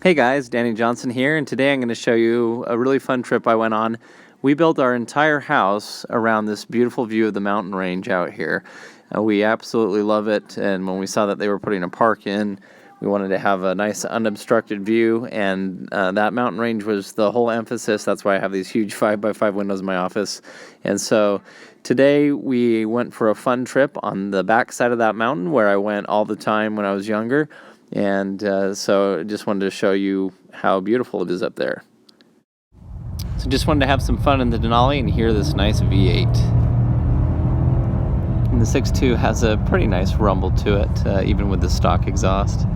Hey guys, Danny Johnson here, and today I'm going to show you a really fun trip I went on. We built our entire house around this beautiful view of the mountain range out here. We absolutely love it, and when we saw that they were putting a park in, we wanted to have a nice unobstructed view, and that mountain range was the whole emphasis. That's why I have these huge 5x5 windows in my office. And so today we went for a fun trip on the back side of that mountain where I went all the time when I was younger. And so just wanted to show you how beautiful it is up there. So just wanted to have some fun in the Denali and hear this nice V8. And the 6.2 has a pretty nice rumble to it, even with the stock exhaust.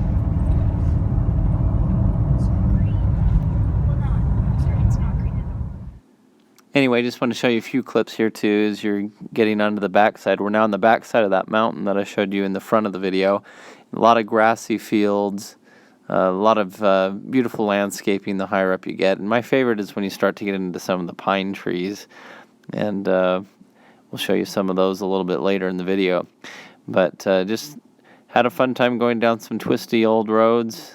Anyway, just want to show you a few clips here too as you're getting onto the backside. We're now on the backside of that mountain that I showed you in the front of the video. A lot of grassy fields, a lot of beautiful landscaping the higher up you get. And my favorite is when you start to get into some of the pine trees. And we'll show you some of those a little bit later in the video. But just had a fun time going down some twisty old roads.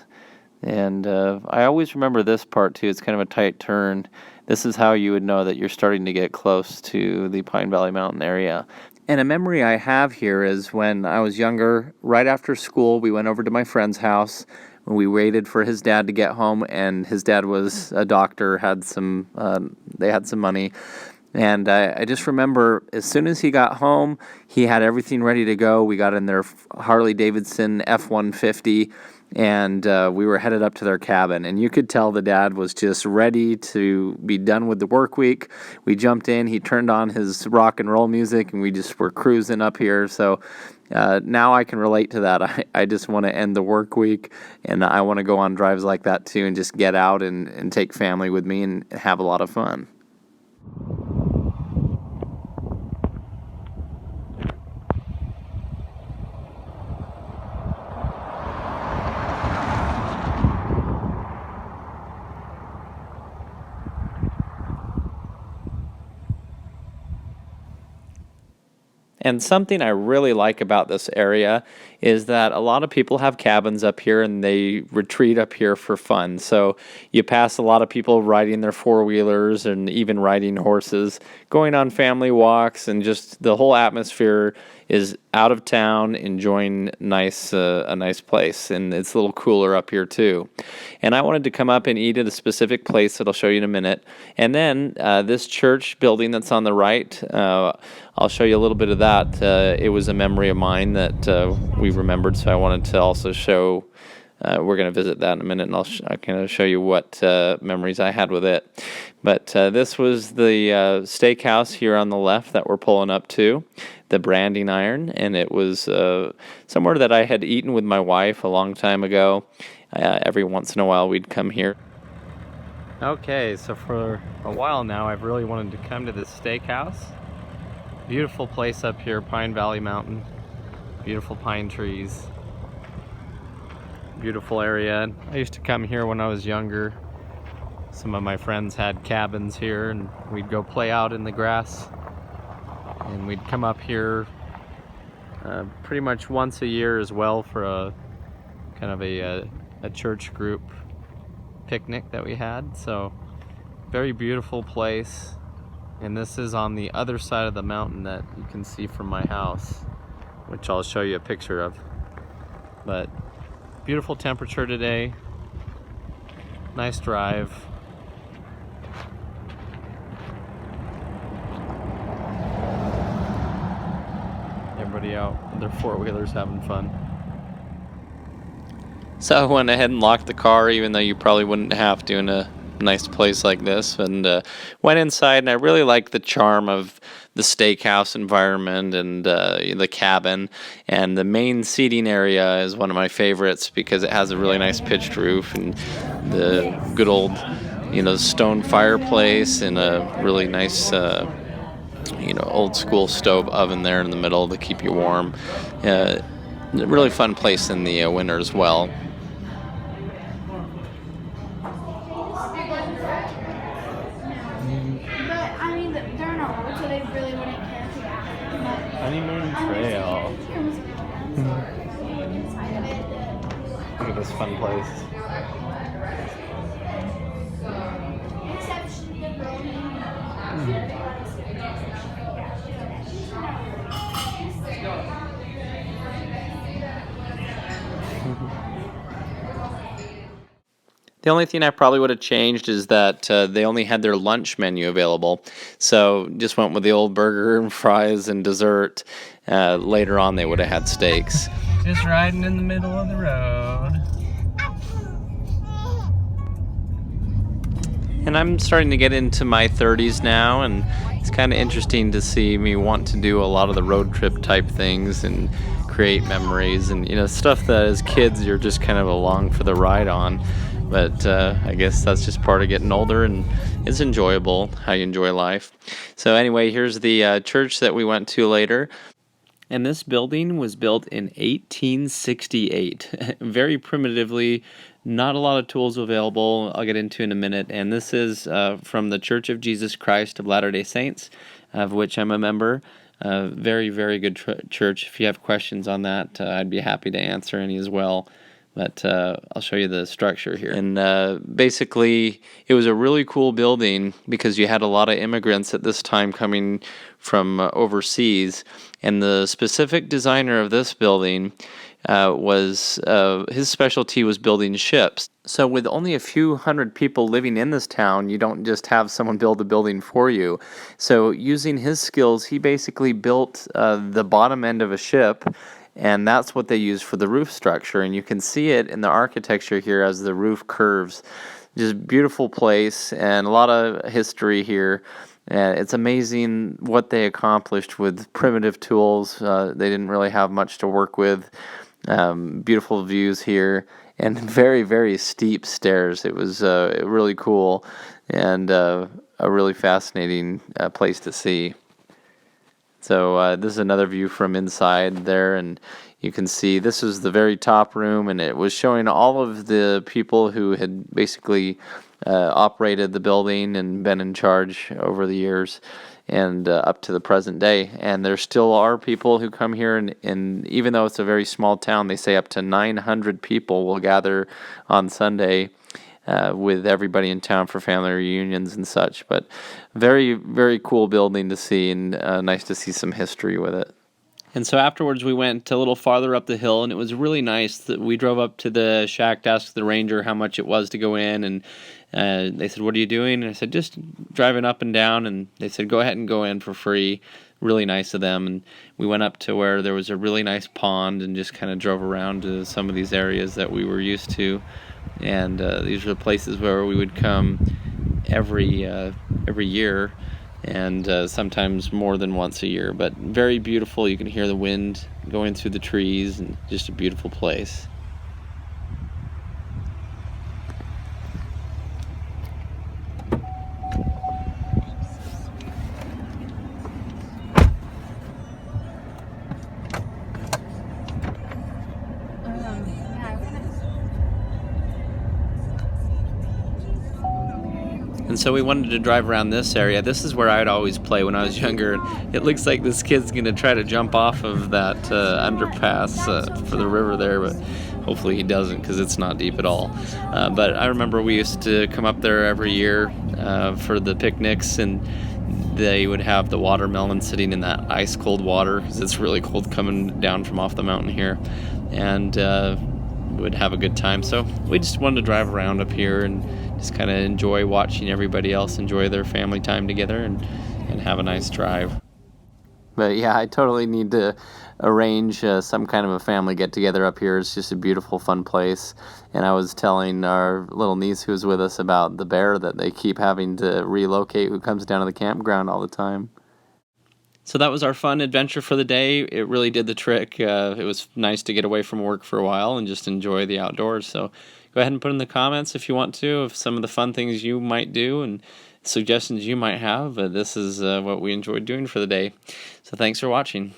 And I always remember this part too. It's kind of a tight turn. This is how you would know that you're starting to get close to the Pine Valley Mountain area. And a memory I have here is when I was younger, right after school, we went over to my friend's house. We waited for his dad to get home, and his dad was a doctor, they had some money. And I just remember as soon as he got home, he had everything ready to go. We got in their Harley-Davidson F-150, and we were headed up to their cabin. And you could tell the dad was just ready to be done with the work week. We jumped in, he turned on his rock and roll music, and we just were cruising up here. So now I can relate to that. I just want to end the work week, and I want to go on drives like that too and just get out and take family with me and have a lot of fun. And something I really like about this area is that a lot of people have cabins up here and they retreat up here for fun. So you pass a lot of people riding their four-wheelers and even riding horses, going on family walks, and just the whole atmosphere is out of town, enjoying a nice place. And it's a little cooler up here too. And I wanted to come up and eat at a specific place that I'll show you in a minute. And then this church building that's on the right, I'll show you a little bit of that. It was a memory of mine that we remembered, so I wanted to also show. We're going to visit that in a minute, and I'll kind of show you what memories I had with it. But this was the steakhouse here on the left that we're pulling up to, the Branding Iron, and it was somewhere that I had eaten with my wife a long time ago. Every once in a while we'd come here. Okay, so for a while now I've really wanted to come to this steakhouse. Beautiful place up here, Pine Valley Mountain. Beautiful pine trees. Beautiful area. I used to come here when I was younger. Some of my friends had cabins here, and we'd go play out in the grass. And we'd come up here pretty much once a year as well for a kind of a church group picnic that we had. So very beautiful place. And this is on the other side of the mountain that you can see from my house, which I'll show you a picture of. But beautiful temperature today. Nice drive. Everybody out with their four-wheelers having fun. So I went ahead and locked the car, even though you probably wouldn't have to in a nice place like this, and went inside, and I really like the charm of the steakhouse environment and the cabin, and the main seating area is one of my favorites because it has a really nice pitched roof and the good old stone fireplace and a really nice old school stove oven there in the middle to keep you warm. Really fun place in the winter as well. Honeymoon Trail. Look at this fun place. The only thing I probably would have changed is that they only had their lunch menu available. So just went with the old burger and fries and dessert. Later on, they would have had steaks. Just riding in the middle of the road. And I'm starting to get into my 30s now, and it's kind of interesting to see me want to do a lot of the road trip type things and create memories and, you know, stuff that as kids you're just kind of along for the ride on. But I guess that's just part of getting older, and it's enjoyable how you enjoy life. So anyway, here's the church that we went to later. And this building was built in 1868, very primitively, not a lot of tools available, I'll get into in a minute. And this is from the Church of Jesus Christ of Latter-day Saints, of which I'm a member. Very, very good church. If you have questions on that, I'd be happy to answer any as well. But I'll show you the structure here. And basically, it was a really cool building because you had a lot of immigrants at this time coming from overseas. And the specific designer of this building was, his specialty was building ships. So with only a few hundred people living in this town, you don't just have someone build the building for you. So using his skills, he basically built the bottom end of a ship, and that's what they use for the roof structure. And you can see it in the architecture here as the roof curves. Just beautiful place and a lot of history here. It's amazing what they accomplished with primitive tools. They didn't really have much to work with. Beautiful views here and very, very steep stairs. It was really cool and a really fascinating place to see. So this is another view from inside there, and you can see this is the very top room, and it was showing all of the people who had basically operated the building and been in charge over the years and up to the present day. And there still are people who come here, and even though it's a very small town, they say up to 900 people will gather on Sunday with everybody in town for family reunions and such. But very, very cool building to see, and nice to see some history with it. And so afterwards we went a little farther up the hill, and it was really nice that we drove up to the shack to ask the ranger how much it was to go in, and they said, "What are you doing?" And I said, "Just driving up and down," and they said, "Go ahead and go in for free." Really nice of them. And we went up to where there was a really nice pond and just kind of drove around to some of these areas that we were used to. And these are the places where we would come every year, and sometimes more than once a year. But very beautiful. You can hear the wind going through the trees, and just a beautiful place. And so we wanted to drive around this area. This is where I'd always play when I was younger. It looks like this kid's going to try to jump off of that underpass for the river there, but hopefully he doesn't because it's not deep at all. But I remember we used to come up there every year for the picnics, and they would have the watermelon sitting in that ice cold water because it's really cold coming down from off the mountain here. And would have a good time. So we just wanted to drive around up here and just kind of enjoy watching everybody else enjoy their family time together and have a nice drive. But yeah, I totally need to arrange some kind of a family get-together up here. It's just a beautiful, fun place. And I was telling our little niece who was with us about the bear that they keep having to relocate, who comes down to the campground all the time. So that was our fun adventure for the day. It really did the trick. It was nice to get away from work for a while and just enjoy the outdoors. So go ahead and put in the comments if you want to of some of the fun things you might do and suggestions you might have. This is what we enjoyed doing for the day. So thanks for watching.